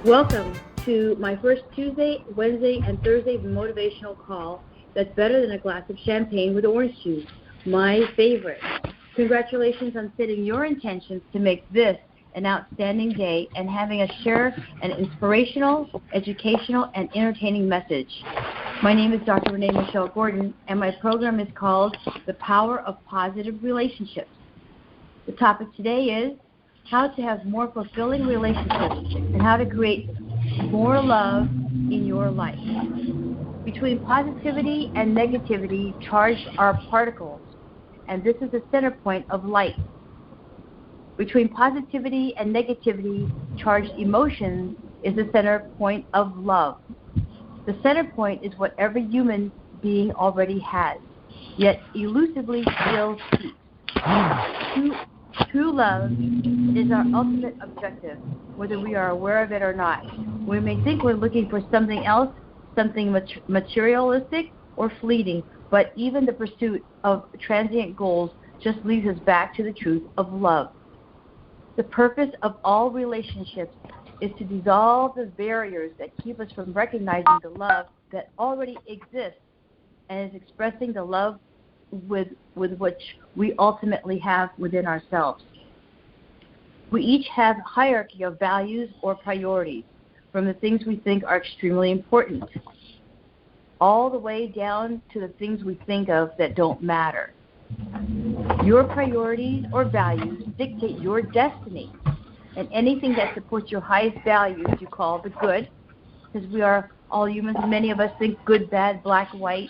Welcome to my first Tuesday, Wednesday, and Thursday motivational call that's better than a glass of champagne with orange juice, my favorite. Congratulations on setting your intentions to make this an outstanding day and having us share an inspirational, educational, and entertaining message. My name is Dr. Renee Michelle Gordon, and my program is called The Power of Positive Relationships. The topic today is how to have more fulfilling relationships and how to create more love in your life. Between positivity and negativity, charged are particles, and this is the center point of light. Between positivity and negativity, charged emotions is the center point of love. The center point is what every human being already has, yet elusively still seeks. True love is our ultimate objective, whether we are aware of it or not. We may think we're looking for something else, something materialistic or fleeting, but even the pursuit of transient goals just leads us back to the truth of love. The purpose of all relationships is to dissolve the barriers that keep us from recognizing the love that already exists and is expressing the love with which we ultimately have within ourselves. We each have a hierarchy of values or priorities, from the things we think are extremely important, all the way down to the things we think of that don't matter. Your priorities or values dictate your destiny, and anything that supports your highest values you call the good, because we are all humans. Many of us think good, bad, black, white,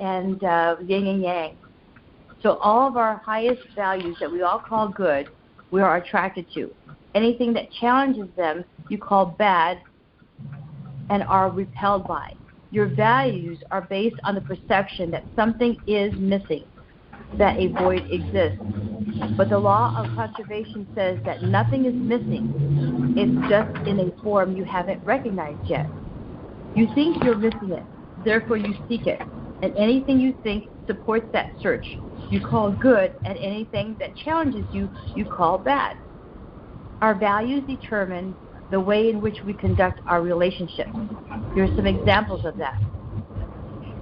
and yin and yang. So all of our highest values that we all call good, we are attracted to. Anything that challenges them, you call bad and are repelled by. Your values are based on the perception that something is missing, that a void exists. But the law of conservation says that nothing is missing. It's just in a form you haven't recognized yet. You think you're missing it, therefore you seek it. And anything you think supports that search, you call good, and anything that challenges you, you call bad. Our values determine the way in which we conduct our relationships. Here are some examples of that.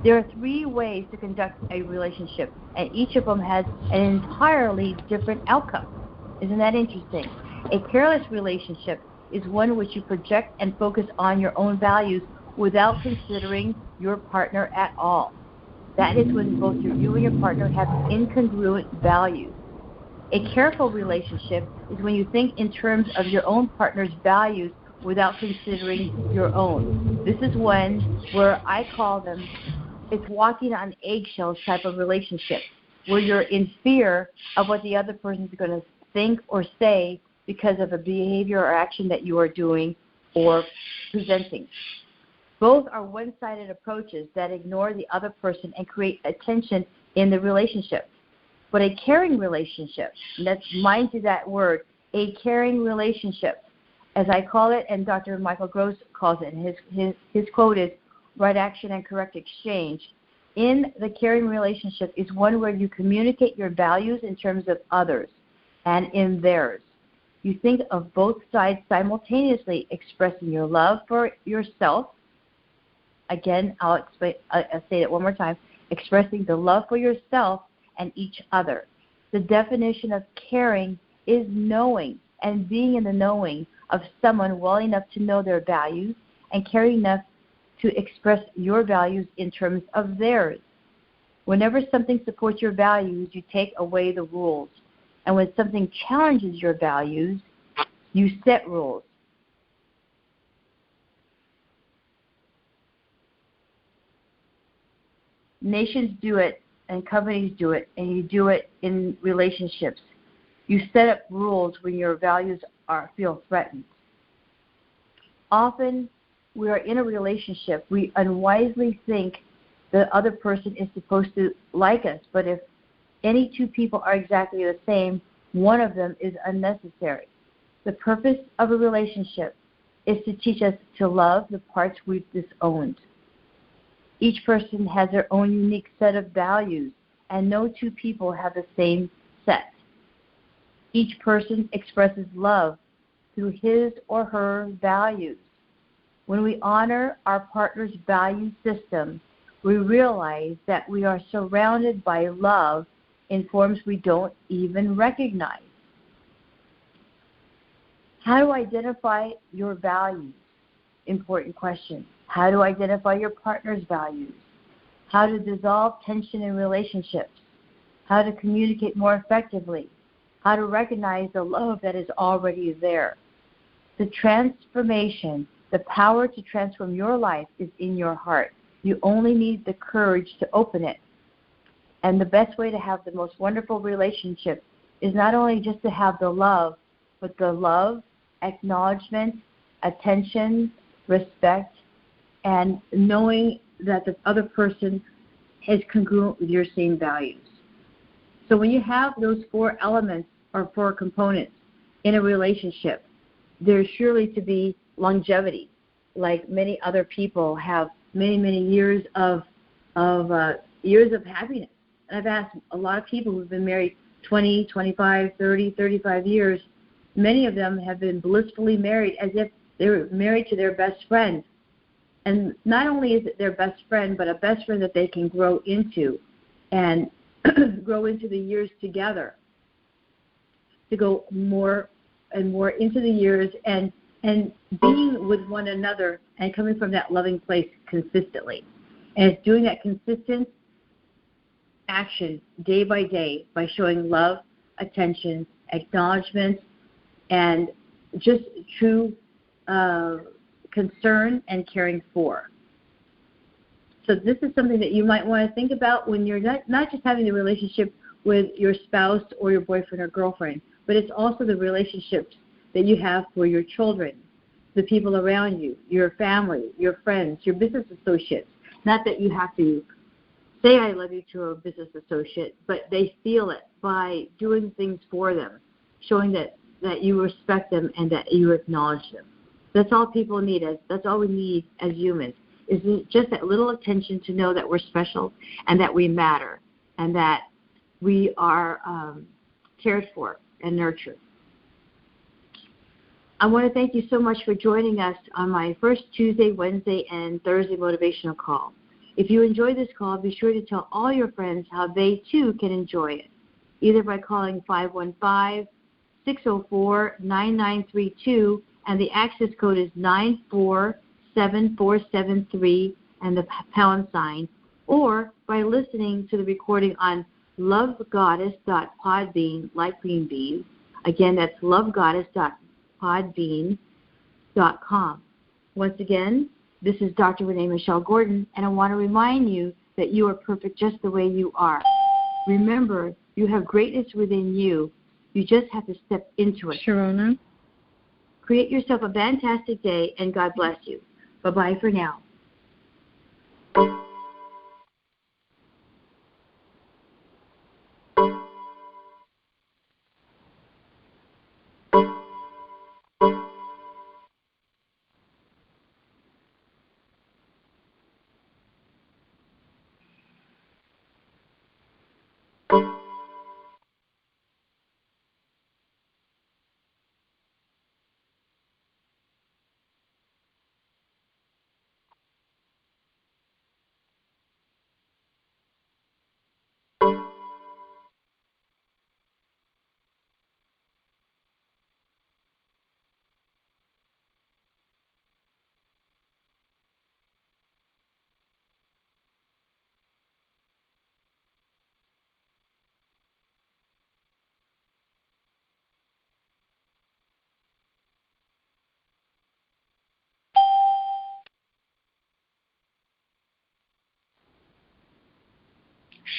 There are 3 ways to conduct a relationship, and each of them has an entirely different outcome. Isn't that interesting? A careless relationship is one in which you project and focus on your own values without considering your partner at all. That is when both you and your partner have incongruent values. A careful relationship is when you think in terms of your own partner's values without considering your own. This is where I call them, it's walking on eggshells type of relationship, where you're in fear of what the other person is going to think or say because of a behavior or action that you are doing or presenting. Both are one-sided approaches that ignore the other person and create a tension in the relationship. But a caring relationship, and let's mind to that word, a caring relationship, as I call it, and Dr. Michael Gross calls it, and his quote is, right action and correct exchange. In the caring relationship is one where you communicate your values in terms of others and in theirs. You think of both sides simultaneously expressing your love for yourself. Again, I'll say it one more time, expressing the love for yourself and each other. The definition of caring is knowing and being in the knowing of someone well enough to know their values and caring enough to express your values in terms of theirs. Whenever something supports your values, you take away the rules. And when something challenges your values, you set rules. Nations do it, and companies do it, and you do it in relationships. You set up rules when your values feel threatened. Often, we are in a relationship, we unwisely think the other person is supposed to like us, but if any 2 people are exactly the same, one of them is unnecessary. The purpose of a relationship is to teach us to love the parts we've disowned. Each person has their own unique set of values, and no 2 people have the same set. Each person expresses love through his or her values. When we honor our partner's value system, we realize that we are surrounded by love in forms we don't even recognize. How to identify your values? Important question. How to identify your partner's values? How to dissolve tension in relationships? How to communicate more effectively? How to recognize the love that is already there? The transformation, the power to transform your life is in your heart. You only need the courage to open it. And the best way to have the most wonderful relationship is not only just to have the love, but the love, acknowledgement, attention, respect, and knowing that the other person is congruent with your same values. So when you have those four elements or four components in a relationship, there's surely to be longevity. Like many other people have many, many years of happiness. And I've asked a lot of people who've been married 20, 25, 30, 35 years. Many of them have been blissfully married as if they were married to their best friend. And not only is it their best friend, but a best friend that they can grow into and grow into the years together, to go more and more into the years and being with one another and coming from that loving place consistently. And it's doing that consistent action day by day by showing love, attention, acknowledgement, and just true concern and caring for. So this is something that you might want to think about when you're not just having a relationship with your spouse or your boyfriend or girlfriend, but it's also the relationships that you have for your children, the people around you, your family, your friends, your business associates. Not that you have to say I love you to a business associate, but they feel it by doing things for them, showing that you respect them and that you acknowledge them. That's all people need. That's all we need as humans, is just that little attention to know that we're special and that we matter and that we are cared for and nurtured. I want to thank you so much for joining us on my first Tuesday, Wednesday, and Thursday motivational call. If you enjoy this call, be sure to tell all your friends how they too can enjoy it, either by calling 515-604-9932, and the access code is 947473 and the pound sign, or by listening to the recording on lovegoddess.podbean, like green beans. Again, that's lovegoddess.podbean.com. Once again, this is Dr. Renee Michelle Gordon, and I want to remind you that you are perfect just the way you are. Remember, you have greatness within you. You just have to step into it. Sharona? Create yourself a fantastic day, and God bless you. Bye-bye for now.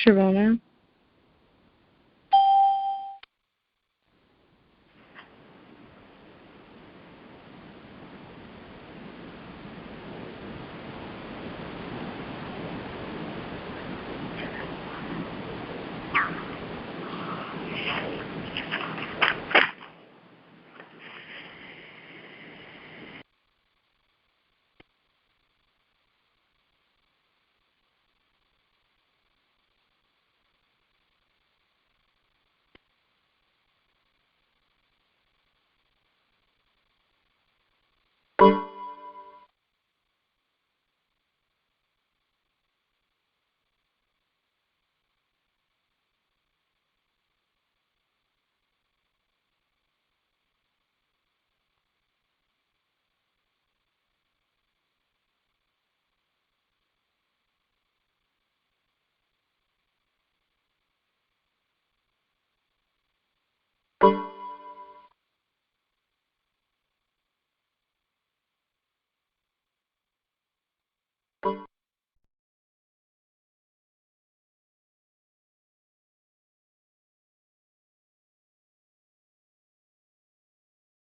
Sharona?